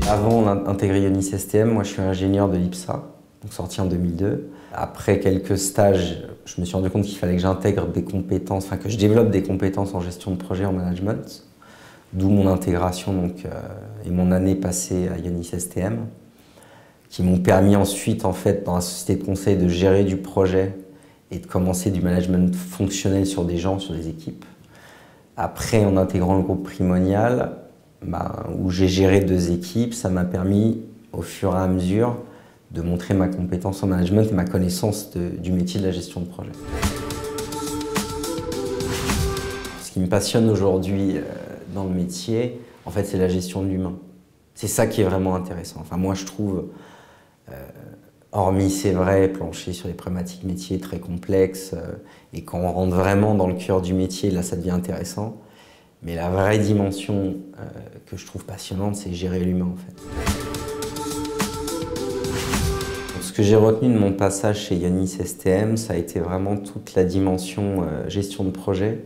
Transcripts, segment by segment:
Avant d'intégrer Ionis STM, moi je suis ingénieur de l'IPSA, donc sorti en 2002. Après quelques stages, je me suis rendu compte qu'il fallait que j'intègre des compétences, enfin que je développe des compétences en gestion de projet, en management. D'où mon intégration et mon année passée à Ionis STM, qui m'ont permis ensuite, en fait, dans la société de conseil, de gérer du projet et de commencer du management fonctionnel sur des gens, sur des équipes. Après, en intégrant le groupe Primonial, où j'ai géré 2 équipes, ça m'a permis, au fur et à mesure, de montrer ma compétence en management et ma connaissance du métier de la gestion de projet. Ce qui me passionne aujourd'hui dans le métier, en fait, c'est la gestion de l'humain. C'est ça qui est vraiment intéressant. Enfin, moi, je trouve, hormis, c'est vrai, plancher sur les problématiques métiers très complexes, et quand on rentre vraiment dans le cœur du métier, là, ça devient intéressant. Mais la vraie dimension que je trouve passionnante, c'est gérer l'humain, en fait. Ce que j'ai retenu de mon passage chez Ionis STM, ça a été vraiment toute la dimension gestion de projet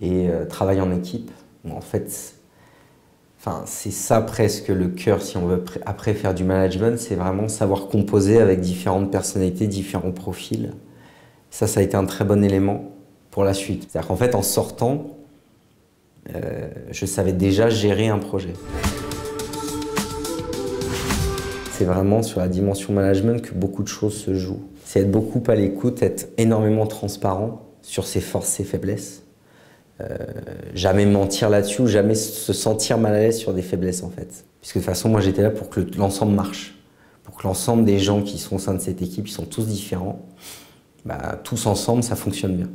et travail en équipe. En fait, c'est ça presque le cœur, si on veut après faire du management, c'est vraiment savoir composer avec différentes personnalités, différents profils. Ça a été un très bon élément pour la suite. C'est-à-dire qu'en fait, en sortant, je savais déjà gérer un projet. C'est vraiment sur la dimension management que beaucoup de choses se jouent. C'est être beaucoup à l'écoute, être énormément transparent sur ses forces, ses faiblesses. Jamais mentir là-dessus ou jamais se sentir mal à l'aise sur des faiblesses, en fait. Puisque de toute façon, moi j'étais là pour que l'ensemble marche. Pour que l'ensemble des gens qui sont au sein de cette équipe, ils sont tous différents, tous ensemble, ça fonctionne bien.